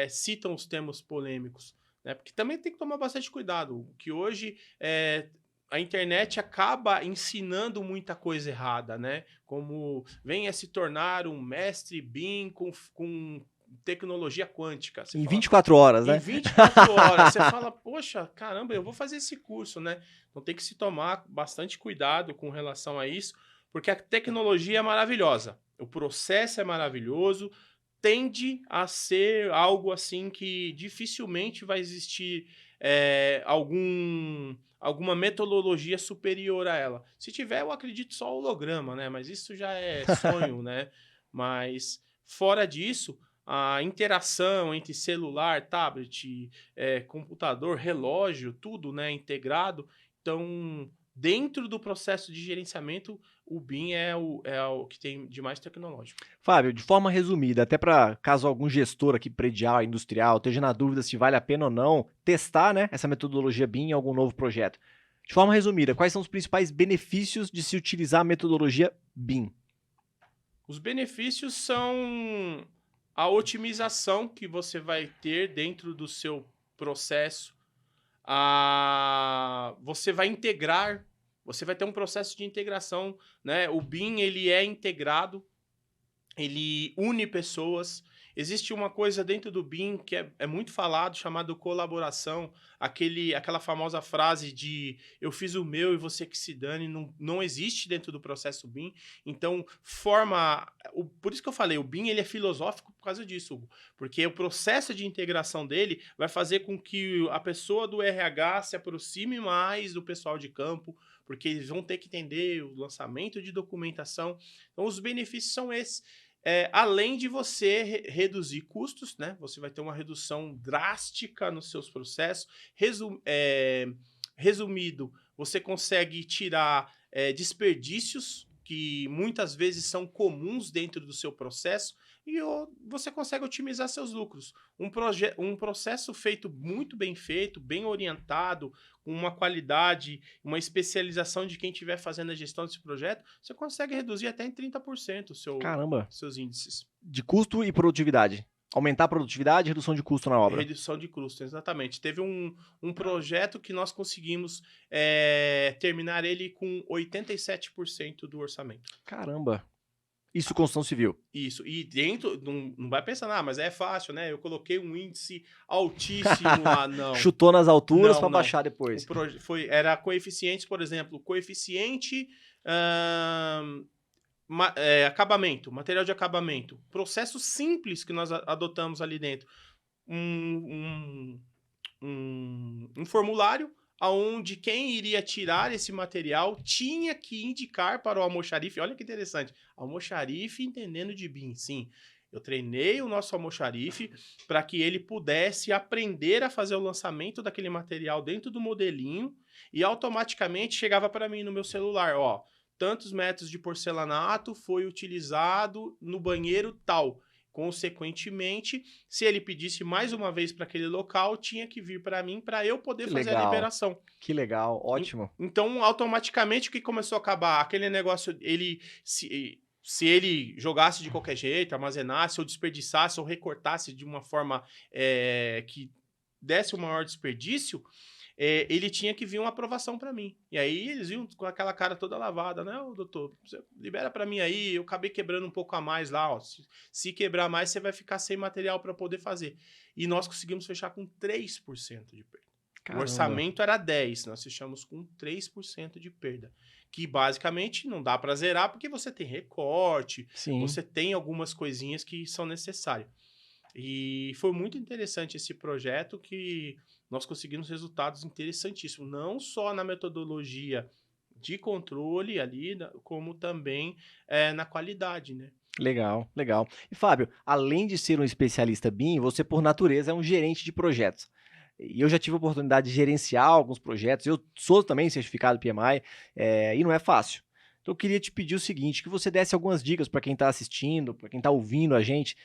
B: citam os temas polêmicos. Né? Porque também tem que tomar bastante cuidado. Que hoje a internet acaba ensinando muita coisa errada, né? Como venha se tornar um mestre BIM com tecnologia quântica. Você
A: Em
B: fala,
A: 24 horas,
B: em
A: né?
B: 24 horas, você fala, poxa, caramba, eu vou fazer esse curso, né? Então tem que se tomar bastante cuidado com relação a isso, porque a tecnologia é maravilhosa, o processo é maravilhoso, tende a ser algo assim que dificilmente vai existir alguma metodologia superior a ela. Se tiver, eu acredito só holograma, né? Mas isso já é sonho, né? Mas fora disso, a interação entre celular, tablet, computador, relógio, tudo, né, integrado. Então, dentro do processo de gerenciamento, o BIM é o que tem de mais tecnológico.
A: Fábio, de forma resumida, até para caso algum gestor aqui predial, industrial, esteja na dúvida se vale a pena ou não testar, né, essa metodologia BIM em algum novo projeto. De forma resumida, quais são os principais benefícios de se utilizar a metodologia BIM?
B: Os benefícios são a otimização que você vai ter dentro do seu processo. Você vai integrar, você vai ter um processo de integração, né? O BIM, ele é integrado, ele une pessoas. Existe uma coisa dentro do BIM que é muito falado, chamado colaboração. Aquela famosa frase de eu fiz o meu e você que se dane, não existe dentro do processo BIM. Então, por isso que eu falei, o BIM ele é filosófico por causa disso, Hugo. Porque o processo de integração dele vai fazer com que a pessoa do RH se aproxime mais do pessoal de campo, porque eles vão ter que entender o lançamento de documentação. Então, os benefícios são esses. Além de você reduzir custos, né? Você vai ter uma redução drástica nos seus processos. Resumido, você consegue tirar desperdícios que muitas vezes são comuns dentro do seu processo e você consegue otimizar seus lucros. Um processo feito muito bem feito, bem orientado, com uma qualidade, uma especialização de quem estiver fazendo a gestão desse projeto, você consegue reduzir até em 30%
A: Caramba,
B: seus índices.
A: de custo e produtividade. Aumentar a produtividade e redução de custo na obra.
B: Redução de custo, exatamente. Teve um projeto que nós conseguimos terminar ele com 87% do orçamento.
A: Caramba. Isso construção civil.
B: Isso. E dentro, não vai pensar, mas é fácil, né? Eu coloquei um índice altíssimo lá. Não.
A: Chutou nas alturas para
B: Não.
A: baixar depois.
B: Era coeficientes, por exemplo, coeficiente acabamento, material de acabamento. Processo simples que nós adotamos ali dentro. um formulário onde quem iria tirar esse material tinha que indicar para o almoxarife. Olha que interessante. Almoxarife entendendo de BIM, sim. Eu treinei o nosso almoxarife para que ele pudesse aprender a fazer o lançamento daquele material dentro do modelinho e automaticamente chegava para mim no meu celular, ó, tantos metros de porcelanato foi utilizado no banheiro tal. Consequentemente, se ele pedisse mais uma vez para aquele local, tinha que vir para mim para eu poder fazer a liberação.
A: Que legal, ótimo.
B: Então, automaticamente, o que começou a acabar? Aquele negócio, ele se ele jogasse de qualquer jeito, armazenasse, ou desperdiçasse, ou recortasse de uma forma que desse o maior desperdício, ele tinha que vir uma aprovação para mim. E aí eles iam com aquela cara toda lavada, né? Ô, doutor, você libera para mim aí, eu acabei quebrando um pouco a mais lá, ó. Se quebrar mais, você vai ficar sem material para poder fazer. E nós conseguimos fechar com 3% de perda.
A: Caramba.
B: O orçamento era 10%, nós fechamos com 3% de perda. Que basicamente não dá para zerar porque você tem recorte,
A: Sim.
B: você tem algumas coisinhas que são necessárias. E foi muito interessante esse projeto que nós conseguimos resultados interessantíssimos, não só na metodologia de controle ali, como também na qualidade, né?
A: Legal, legal. E Fábio, além de ser um especialista BIM, você por natureza é um gerente de projetos. E eu já tive a oportunidade de gerenciar alguns projetos, eu sou também certificado PMI, e não é fácil. Então eu queria te pedir o seguinte, que você desse algumas dicas para quem está assistindo, para quem está ouvindo a gente,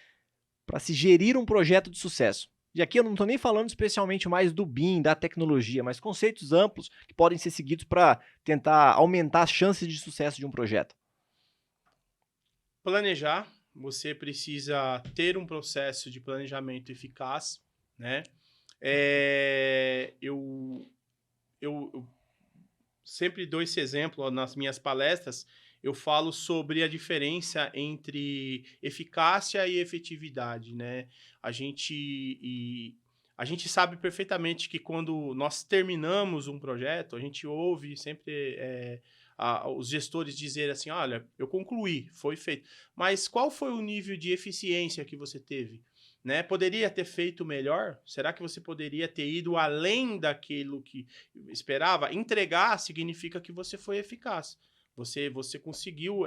A: para se gerir um projeto de sucesso. E aqui eu não estou nem falando especialmente mais do BIM, da tecnologia, mas conceitos amplos que podem ser seguidos para tentar aumentar as chances de sucesso de um projeto.
B: Planejar, você precisa ter um processo de planejamento eficaz, né? Eu sempre dou esse exemplo ó, nas minhas palestras, eu falo sobre a diferença entre eficácia e efetividade, né? A gente sabe perfeitamente que quando nós terminamos um projeto, a gente ouve sempre os gestores dizer assim, olha, eu concluí, foi feito. Mas qual foi o nível de eficiência que você teve? Né? Poderia ter feito melhor? Será que você poderia ter ido além daquilo que esperava? Entregar significa que você foi eficaz. Você conseguiu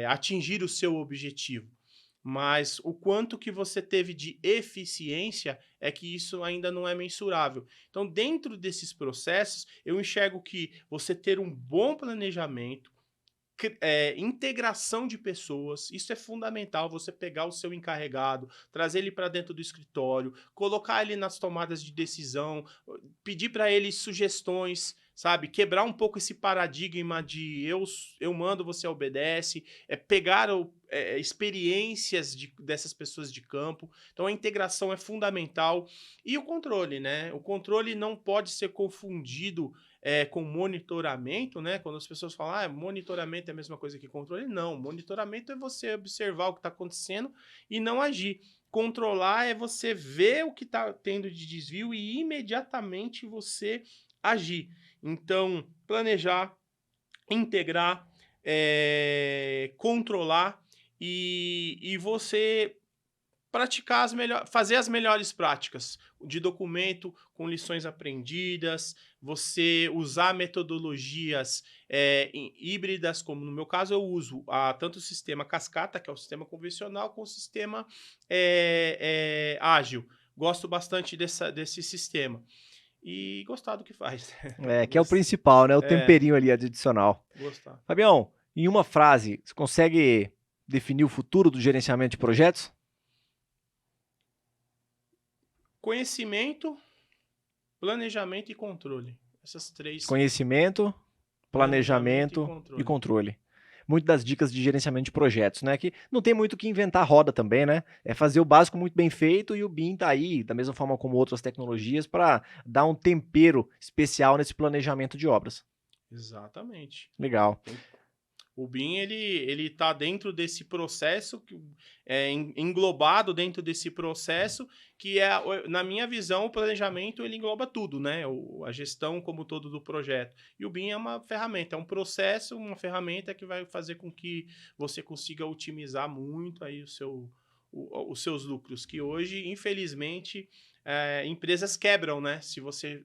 B: atingir o seu objetivo. Mas o quanto que você teve de eficiência é que isso ainda não é mensurável. Então, dentro desses processos, eu enxergo que você ter um bom planejamento, integração de pessoas, isso é fundamental, você pegar o seu encarregado, trazer ele para dentro do escritório, colocar ele nas tomadas de decisão, pedir para ele sugestões, sabe? Quebrar um pouco esse paradigma de eu mando, você obedece, pegar experiências dessas pessoas de campo. Então a integração é fundamental. E o controle, né? O controle não pode ser confundido com monitoramento, né? Quando as pessoas falam, monitoramento é a mesma coisa que controle. Não, monitoramento é você observar o que está acontecendo e não agir. Controlar é você ver o que está tendo de desvio e imediatamente você agir. Então, planejar, integrar, controlar e você praticar fazer as melhores práticas de documento com lições aprendidas, você usar metodologias híbridas, como no meu caso eu uso tanto o sistema cascata, que é o sistema convencional, como o sistema ágil. Gosto bastante desse sistema. E gostar do que faz.
A: Que é o principal, né? O temperinho ali adicional.
B: Gostar.
A: Fabião, em uma frase, você consegue definir o futuro do gerenciamento de projetos?
B: Conhecimento, planejamento e controle. Essas três.
A: Conhecimento, planejamento e controle. Muitas das dicas de gerenciamento de projetos, né? Que não tem muito o que inventar roda também, né? É fazer o básico muito bem feito e o BIM tá aí, da mesma forma como outras tecnologias, para dar um tempero especial nesse planejamento de obras.
B: Exatamente.
A: Legal.
B: O BIM, ele tá dentro desse processo, englobado dentro desse processo, que na minha visão, o planejamento, ele engloba tudo, né? A gestão como todo do projeto. E o BIM é uma ferramenta, é um processo, uma ferramenta que vai fazer com que você consiga otimizar muito aí os seus lucros, que hoje, infelizmente, empresas quebram, né? Se você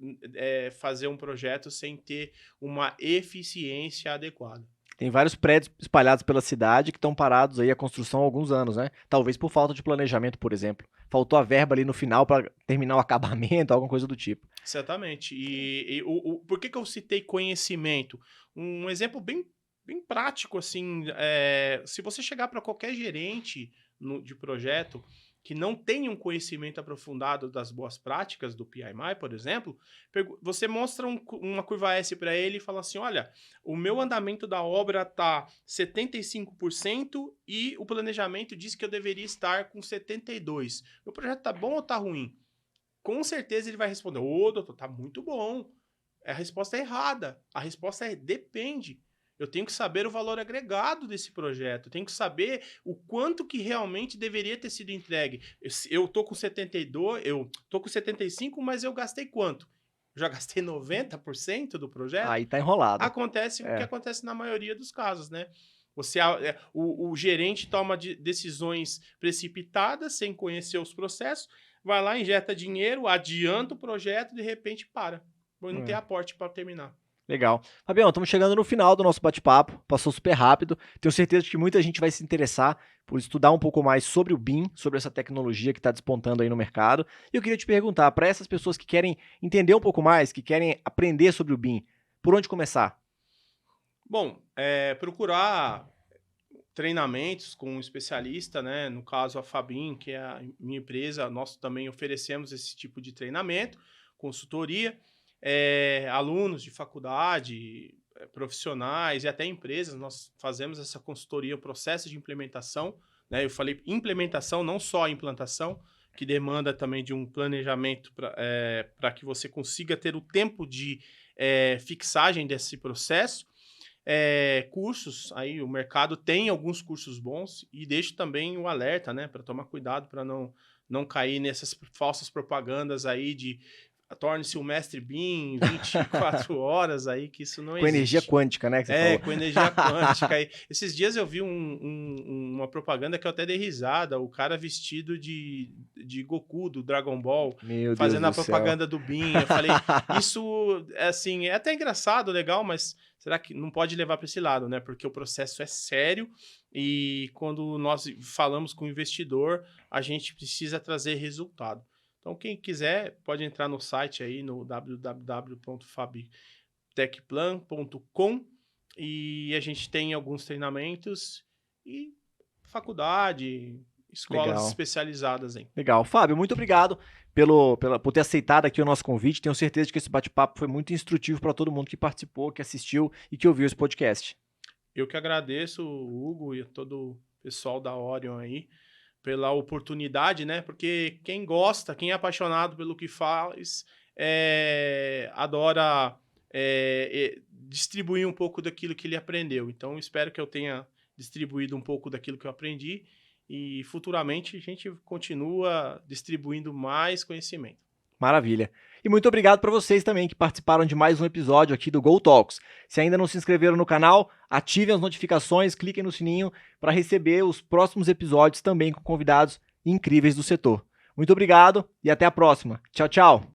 B: fazer um projeto sem ter uma eficiência adequada.
A: Tem vários prédios espalhados pela cidade que estão parados aí a construção há alguns anos, né? Talvez por falta de planejamento, por exemplo. Faltou a verba ali no final para terminar o acabamento, alguma coisa do tipo.
B: Exatamente. Por que eu citei conhecimento? Um exemplo bem prático, assim, se você chegar para qualquer gerente de projeto que não tenha um conhecimento aprofundado das boas práticas do PMI, por exemplo, você mostra uma curva S para ele e fala assim, olha, o meu andamento da obra está 75% e o planejamento diz que eu deveria estar com 72%. Meu projeto está bom ou está ruim? Com certeza ele vai responder, ô doutor, tá muito bom. A resposta é errada. A resposta é depende. Eu tenho que saber o valor agregado desse projeto. Eu tenho que saber o quanto que realmente deveria ter sido entregue. Eu tô com 72, eu tô com 75, mas eu gastei quanto? Já gastei 90% do projeto?
A: Aí tá enrolado.
B: Acontece o que acontece na maioria dos casos, né? O gerente toma decisões precipitadas, sem conhecer os processos, vai lá, injeta dinheiro, adianta o projeto e de repente para. Não tem aporte para terminar.
A: Legal. Fabião, estamos chegando no final do nosso bate-papo, passou super rápido. Tenho certeza de que muita gente vai se interessar por estudar um pouco mais sobre o BIM, sobre essa tecnologia que está despontando aí no mercado. E eu queria te perguntar, para essas pessoas que querem entender um pouco mais, que querem aprender sobre o BIM, por onde começar?
B: Bom, procurar treinamentos com um especialista, né? No caso, a Fabim, que é a minha empresa, nós também oferecemos esse tipo de treinamento, consultoria. Alunos de faculdade, profissionais e até empresas, nós fazemos essa consultoria, o processo de implementação, né? Eu falei implementação, não só a implantação, que demanda também de um planejamento para que você consiga ter o tempo de fixagem desse processo. Cursos, aí o mercado tem alguns cursos bons e deixo também o alerta, né, para tomar cuidado para não cair nessas falsas propagandas aí de torne-se um mestre BIM 24 horas aí, que isso não existe.
A: Com energia quântica, né? Que você falou.
B: Com energia quântica. Aí, esses dias eu vi uma propaganda que eu até dei risada, o cara vestido de Goku, do Dragon Ball,
A: Meu
B: fazendo
A: Deus
B: a
A: do
B: propaganda do BIM. Eu falei, isso, assim, é até engraçado, legal, mas será que não pode levar para esse lado, né? Porque o processo é sério e quando nós falamos com o investidor, a gente precisa trazer resultado. Então, quem quiser, pode entrar no site aí, no www.fabtechplan.com e a gente tem alguns treinamentos e faculdade, escolas especializadas aí.
A: Legal. Fábio, muito obrigado por ter aceitado aqui o nosso convite. Tenho certeza de que esse bate-papo foi muito instrutivo para todo mundo que participou, que assistiu e que ouviu esse podcast.
B: Eu que agradeço, Hugo, e todo o pessoal da Orion aí, pela oportunidade, né? Porque quem gosta, quem é apaixonado pelo que faz, adora distribuir um pouco daquilo que ele aprendeu. Então, espero que eu tenha distribuído um pouco daquilo que eu aprendi e futuramente a gente continua distribuindo mais conhecimento.
A: Maravilha. E muito obrigado para vocês também que participaram de mais um episódio aqui do Go Talks. Se ainda não se inscreveram no canal, ativem as notificações, cliquem no sininho para receber os próximos episódios também com convidados incríveis do setor. Muito obrigado e até a próxima. Tchau, tchau.